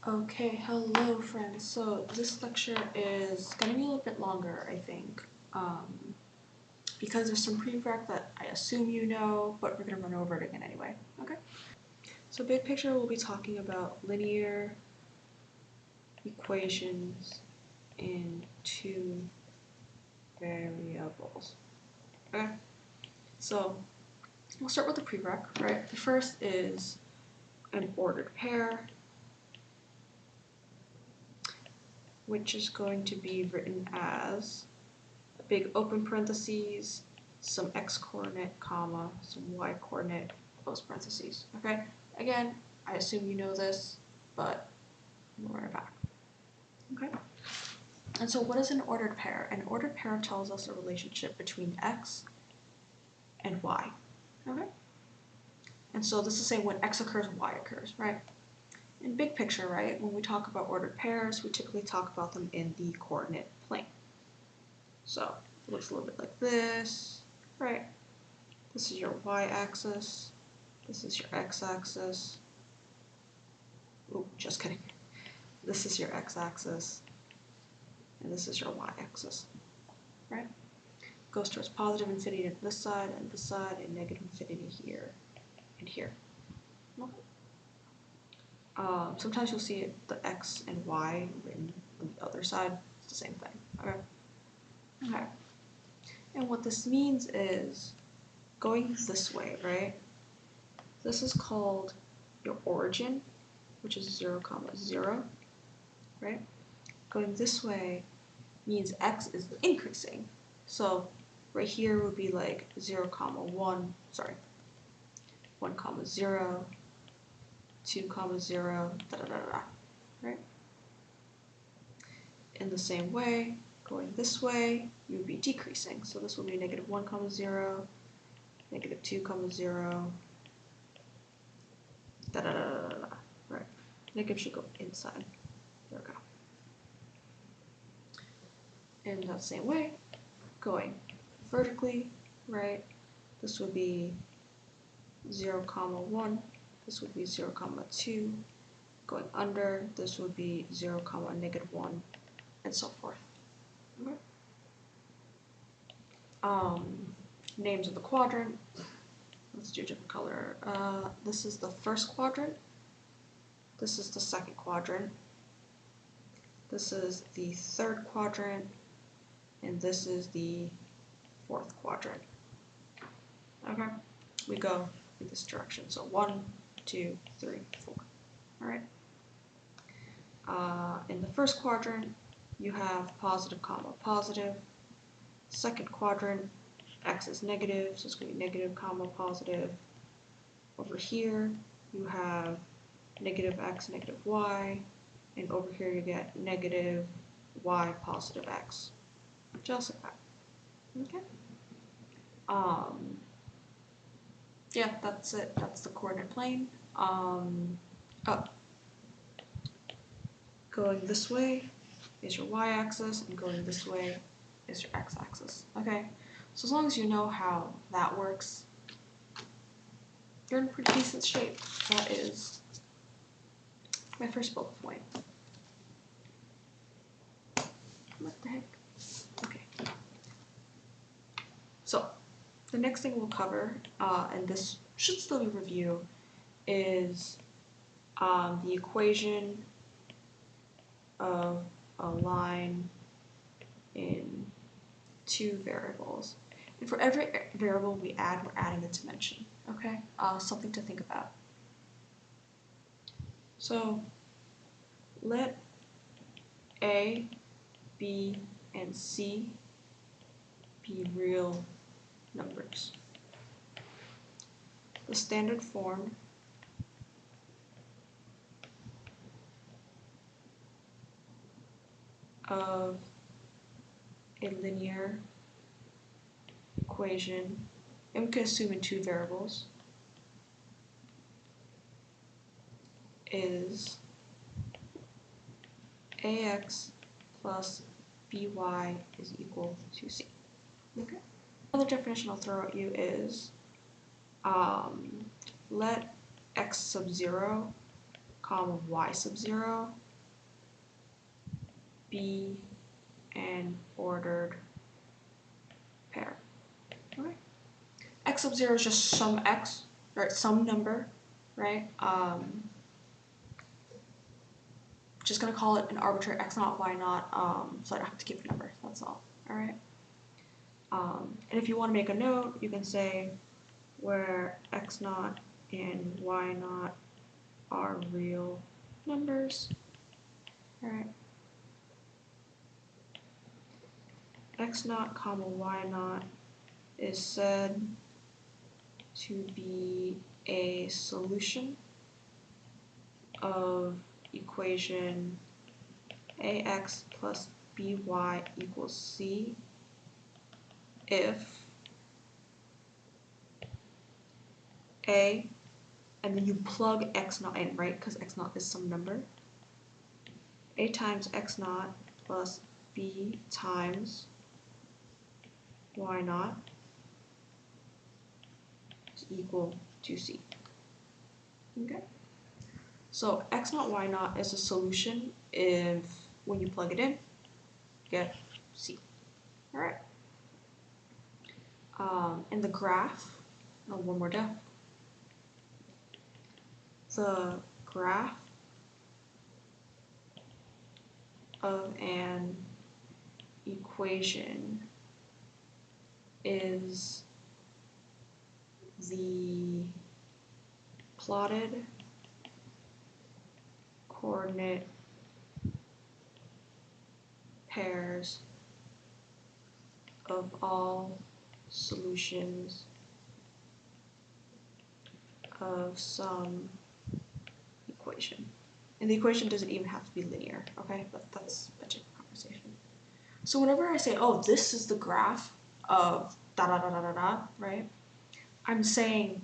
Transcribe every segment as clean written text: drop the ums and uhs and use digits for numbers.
Okay, hello friends. So this lecture is going to be a little bit longer, I think, because there's some prereq that I assume you know, but we're going to run over it again anyway, okay? So big picture, we'll be talking about linear equations in two variables, okay? So we'll start with the prereq, right? The first is an ordered pair, which is going to be written as a big open parentheses, some x-coordinate, comma, some y-coordinate, close parentheses, okay? Again, I assume you know this, but we'll run it back, okay? And so what is an ordered pair? An ordered pair tells us a relationship between x and y, okay? And so this is saying when x occurs, y occurs, right? In big picture, right, when we talk about ordered pairs, we typically talk about them in the coordinate plane. So it looks a little bit like this, right? This is your y-axis, this is your x-axis. Oh, just kidding. This is your x-axis, and this is your y-axis, right? Goes towards positive infinity on this side, and negative infinity here and here. Okay. Sometimes you'll see the x and y written on the other side. It's the same thing. Okay. Okay. And what this means is going this way, right? This is called your origin, which is 0, 0, right? Going this way means x is increasing. So right here would be like 0, 1, 0, 2, 0, right? In the same way, going this way, you would be decreasing. So this would be negative 1, 0, negative 2, 0, right? Negative should go inside. There we go. In that same way, going vertically, right? This would be 0, 1. This would be 0, 2. Going under, this would be 0, negative 1, and so forth. Okay. Names of the quadrant. Let's do a different color. This is the first quadrant. This is the second quadrant. This is the third quadrant. And this is the fourth quadrant. Okay, we go in this direction. So 1, 2, 3, 4. All right. In the first quadrant, you have positive, comma, positive. Second quadrant, x is negative, so it's going to be negative, comma, positive. Over here, you have negative x, negative y, and over here you get negative y, positive x. Just like that. Okay. Yeah, that's it. That's the coordinate plane. Going this way is your y-axis, and going this way is your x-axis. Okay. So as long as you know how that works, you're in pretty decent shape. That is my first bullet point. What the heck? Okay. So the next thing we'll cover, and this should still be review, is the equation of a line in two variables. And for every variable we add, we're adding a dimension, okay? Something to think about. So let A, B, and C be real numbers. The standard form of a linear equation, and we can assume in two variables, is ax plus by is equal to c. Okay. Another definition I'll throw at you is let x sub 0, comma y sub 0 be an ordered pair. Okay. X sub 0 is just some x, right? Some number, right? Just gonna call it an arbitrary x naught, y naught, so I don't have to give a number. That's all. All right. And if you want to make a note, you can say where x naught and y naught are real numbers. All right. X naught comma y naught is said to be a solution of equation ax plus by equals c if a, and then you plug x naught in, right? Because x naught is some number. A times x naught plus b times y naught is equal to c. Okay? So x naught, y naught is a solution if, when you plug it in, get c. All right. In the graph, one more def. The graph of an equation is the plotted coordinate pairs of all solutions of some equation. And the equation doesn't even have to be linear, okay? But that's a different conversation. So whenever I say, oh, this is the graph of da da da da da da, right? I'm saying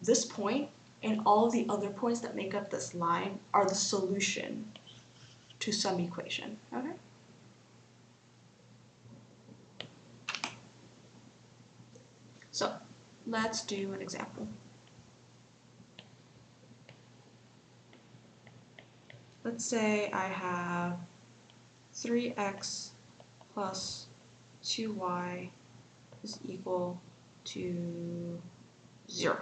this point and all the other points that make up this line are the solution to some equation, okay? So let's do an example. Let's say I have 3x plus 2y is equal to 0,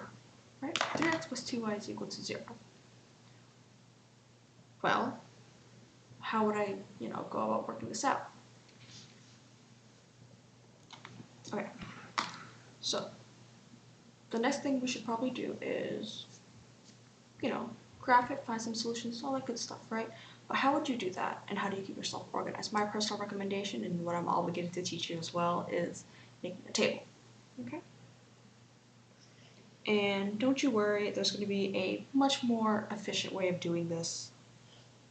right? 3x plus 2y is equal to 0. Well, how would I, go about working this out? Okay, so the next thing we should probably do is, graph it, find some solutions, all that good stuff, right? But how would you do that, and how do you keep yourself organized? My personal recommendation, and what I'm obligated to teach you as well, is making a table, okay? And don't you worry, there's going to be a much more efficient way of doing this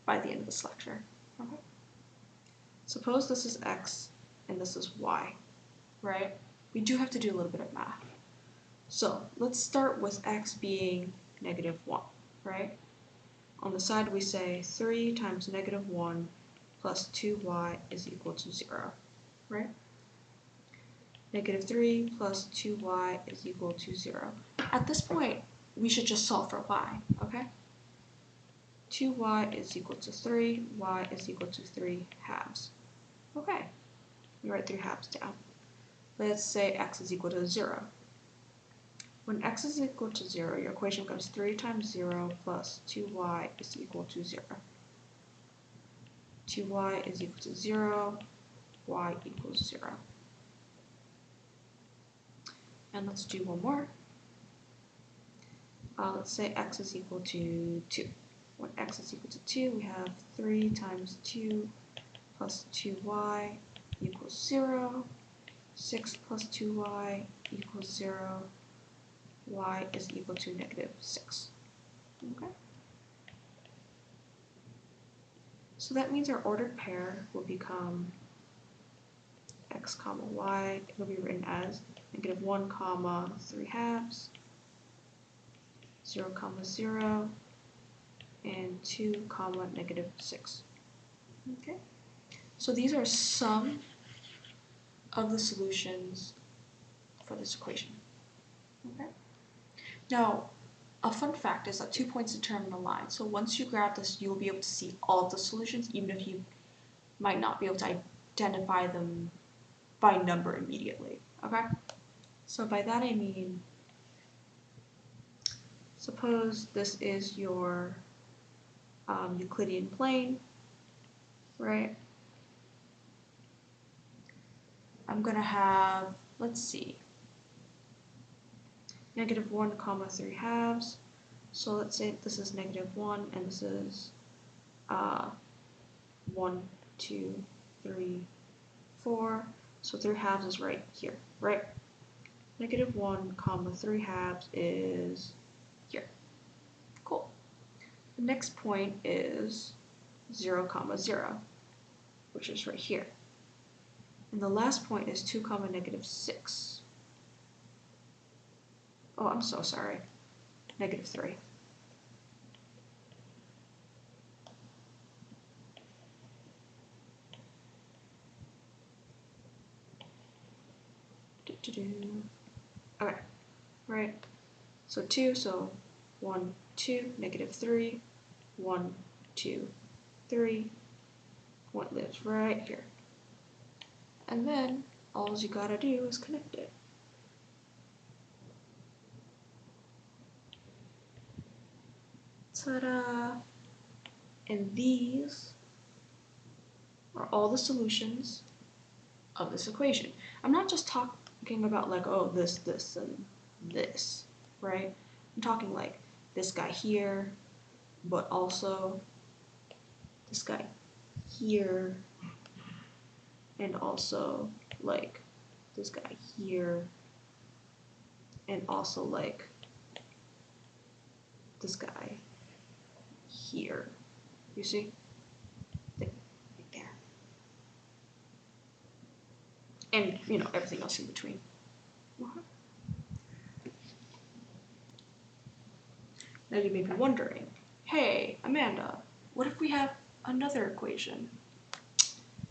by the end of this lecture, okay? Suppose this is x and this is y, right? We do have to do a little bit of math. So let's start with x being negative 1, right? On the side we say 3 times negative 1 plus 2y is equal to 0, right? Negative 3 plus 2y is equal to 0. At this point, we should just solve for y, okay? 2y is equal to 3, y is equal to 3 halves. Okay, we write 3 halves down. Let's say x is equal to 0. When x is equal to 0, your equation becomes 3 times 0 plus 2y is equal to 0. 2y is equal to 0, y equals 0. And let's do one more. Let's say x is equal to 2. When x is equal to 2, we have 3 times 2 plus 2y equals 0. 6 plus 2y equals 0. Y is equal to negative 6. Okay? So that means our ordered pair will become x comma y. It will be written as negative 1 comma 3 halves, 0 comma 0, and 2 comma negative 6. Okay? So these are some of the solutions for this equation. Okay? Now, a fun fact is that 2 points determine a line. So once you grab this, you'll be able to see all of the solutions, even if you might not be able to identify them by number immediately, okay? So by that I mean, suppose this is your Euclidean plane, right? I'm gonna have, let's see, -1, 3 halves. So let's say this is -1 and this is 1, 2, 3, 4. So 3 halves is right here, right? -1, 3 halves is here. Cool. The next point is 0, 0, which is right here. And the last point is 2, -6. Oh, I'm so sorry. -3. Okay, right. So 2, so 1, 2, -3, 1, 2, 3. What lives right here. And then all you gotta do is connect it. Ta-da! And these are all the solutions of this equation. I'm not just talking about like, oh, this, and this, right? I'm talking like this guy here, but also this guy here, and also like this guy here, and also like this guy here. You see? Right there. And, you know, everything else in between. Now you may be wondering, hey, Amanda, what if we have another equation?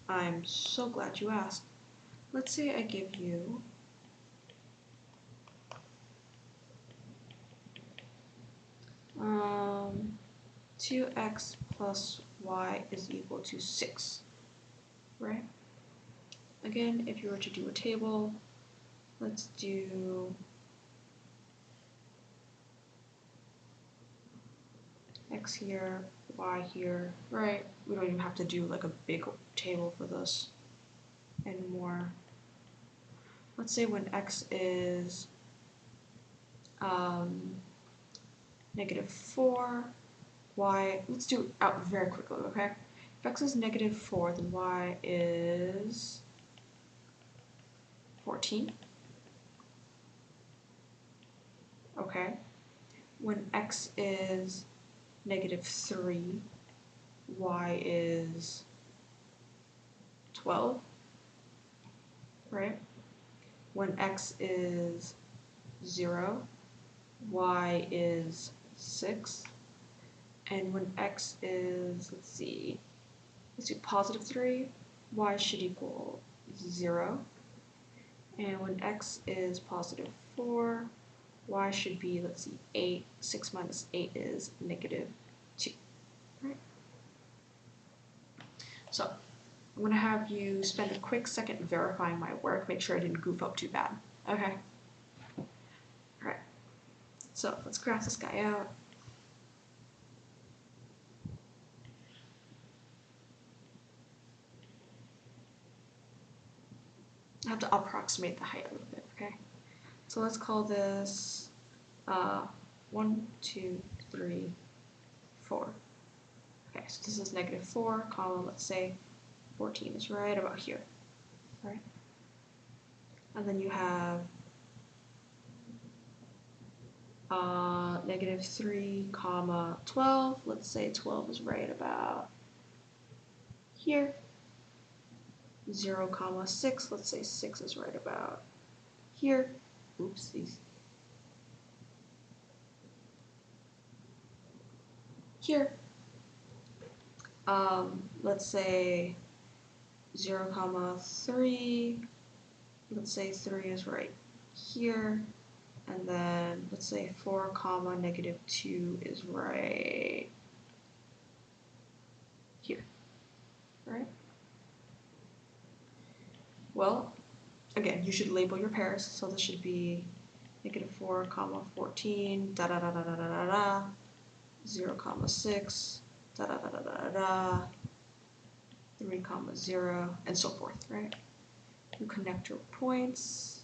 I'm so glad you asked. Let's say I give you um, 2x plus y is equal to 6, right? Again, if you were to do a table, let's do x here, y here, right? We don't even have to do like a big table for this anymore. Let's say when x is -4, y, let's do it out very quickly, okay? If x is -4, then y is 14. Okay. When x is -3, y is 12, right? When x is 0, y is 6. And when x is, let's do +3, y should equal 0. And when x is +4, y should be, 8. 6 minus 8 is -2. Right? So I'm going to have you spend a quick second verifying my work. Make sure I didn't goof up too bad. Okay? Alright. So let's graph this guy out. I have to approximate the height a little bit, okay? So let's call this 1, 2, 3, 4. Okay, so this is -4, comma, let's say 14 is right about here, right? And then you have -3, comma, 12. Let's say 12 is right about here. 0, comma, 6. Let's say 6 is right about here. Oopsies. Here. Let's say 0, comma, 3. Let's say 3 is right here. and then let's say 4 comma negative 2 is right here, right? Well, again, you should label your pairs, so this should be negative 4 comma 14, da da da da da da da da, 0 comma 6, da da da da da da, 3 comma 0, and so forth, right? You connect your points.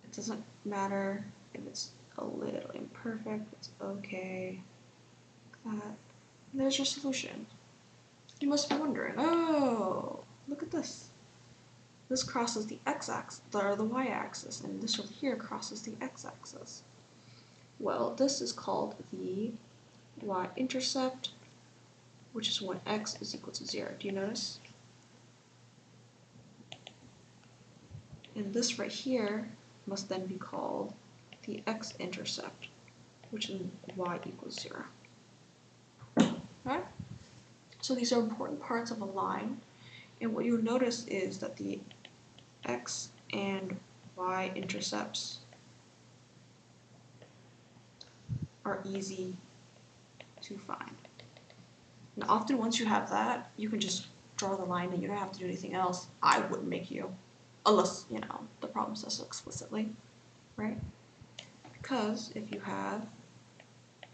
It doesn't matter if it's a little imperfect, it's okay. Like that. And there's your solution. You must be wondering, oh, look at this. This crosses the x-axis, or the y-axis, and this over here crosses the x-axis. Well, this is called the y-intercept, which is when x is equal to 0. Do you notice? And this right here must then be called the x-intercept, which is y equals 0. Right? So these are important parts of a line, and what you'll notice is that the x and y intercepts are easy to find. And often once you have that, you can just draw the line and you don't have to do anything else. I wouldn't make you, unless, you know, the problem says so explicitly, right? Because if you have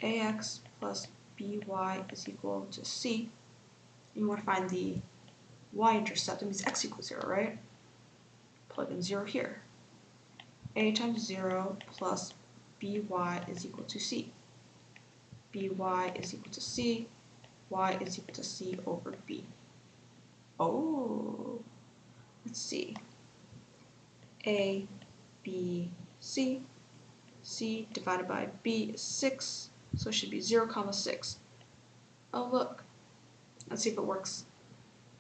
ax plus by is equal to c, you want to find the y-intercept, that means x equals 0, right? Plug in 0 here. A times 0 plus by is equal to c. by is equal to c, y is equal to c over b. Oh, let's see. A, B, C. C divided by b is 6, so it should be 0, 6. Oh, look. Let's see if it works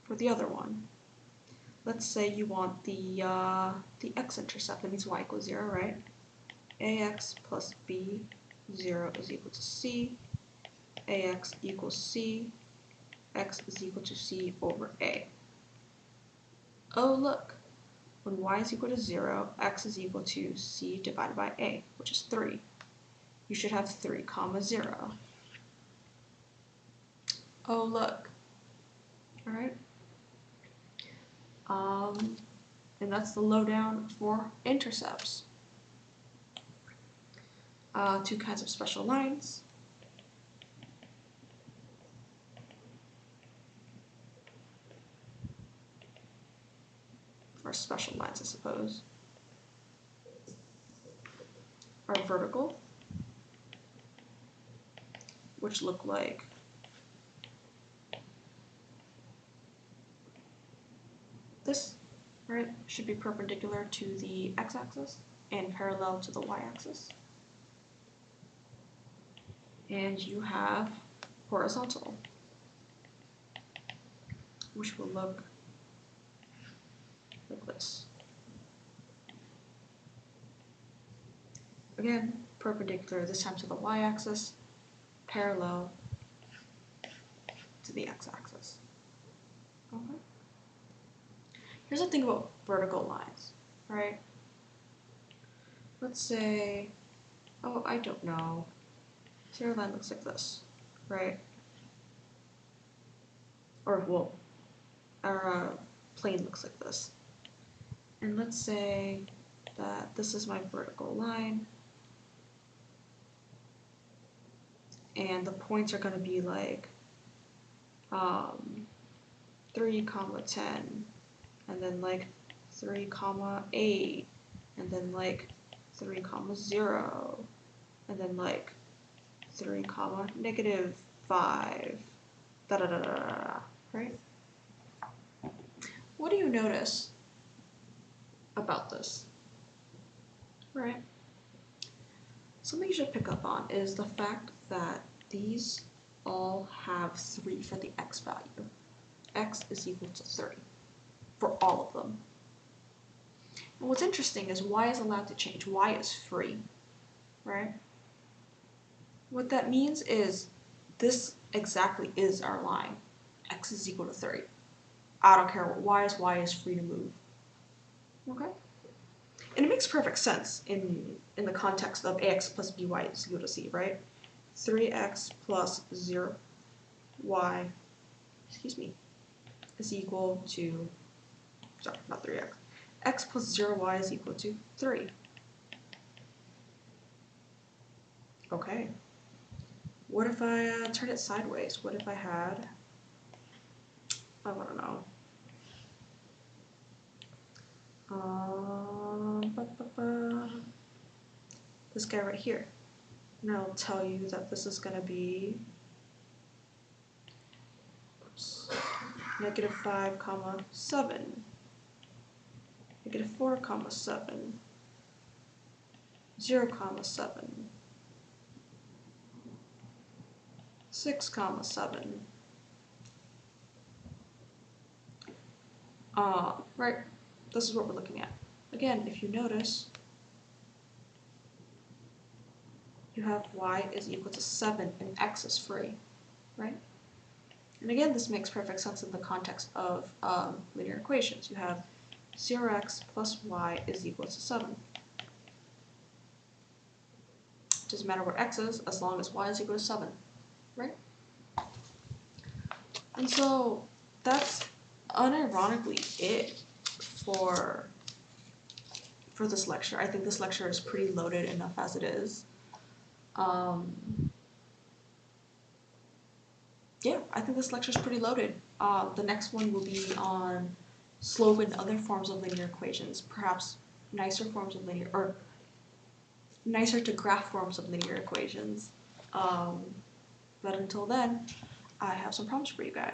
for the other one. Let's say you want the x-intercept, that means y equals 0, right? ax plus b, 0 is equal to c. Ax equals c. X is equal to c over a. Oh, look. When y is equal to 0, x is equal to c divided by a, which is 3. You should have 3 comma 0. Oh, look. All right. And that's the lowdown for intercepts. 2 kinds of special lines. Or special lines, I suppose. Are vertical, which look like this, right? Should be perpendicular to the x-axis and parallel to the y-axis. And you have horizontal, which will look like this. Again, perpendicular, this time to the y-axis, parallel to the x-axis. Okay. Here's the thing about vertical lines, right? Let's say, oh, I don't know. Say our line looks like this, right? Or, well, our plane looks like this. And let's say that this is my vertical line, and the points are going to be like 3 comma 10, and then like 3 comma 8, and then like 3 comma 0, and then like 3 comma negative 5, da da da da da da, right? What do you notice about this, right? Something you should pick up on is the fact that these all have 3 for the x value. X is equal to 30 for all of them. And what's interesting is y is allowed to change. Y is free, right? What that means is this exactly is our line. X is equal to 30. I don't care what y is free to move. Okay? and it makes perfect sense in the context of ax plus by is equal to c, right? 3x plus 0y, is equal to, sorry, not 3x. X plus 0y is equal to 3. Okay. What if I turn it sideways? What if I had, I want to know. This guy right here. And I'll tell you that this is going to be negative 5 comma 7, negative 4 comma 7, 0 comma 7, 6 comma 7. Right, this is what we're looking at. Again, if you notice, you have y is equal to 7 and x is free, right? And again, this makes perfect sense in the context of linear equations. You have 0x plus y is equal to 7. Doesn't matter what x is, as long as y is equal to 7, right? And so that's unironically it for this lecture. I think this lecture is pretty loaded enough as it is. Yeah, I think this lecture is pretty loaded. The next one will be on slope and other forms of linear equations, perhaps nicer forms of linear, or nicer to graph forms of linear equations. But until then, I have some problems for you guys.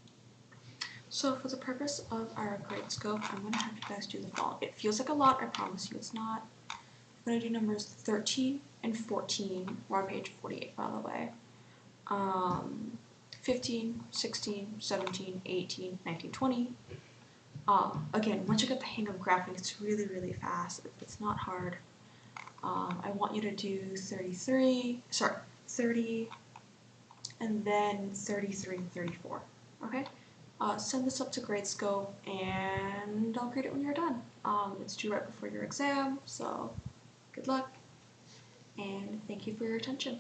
So for the purpose of our grade scope, I'm going to have you guys do the following. It feels like a lot, I promise you it's not. I'm going to do numbers 13 and 14. We're on page 48, by the way. 15, 16, 17, 18, 19, 20. Again, once you get the hang of graphing, it's really, really fast. It's not hard. I want you to do 30, and then 33 and 34, okay? Send this up to Gradescope, and I'll grade it when you're done. It's due right before your exam, so good luck, and thank you for your attention.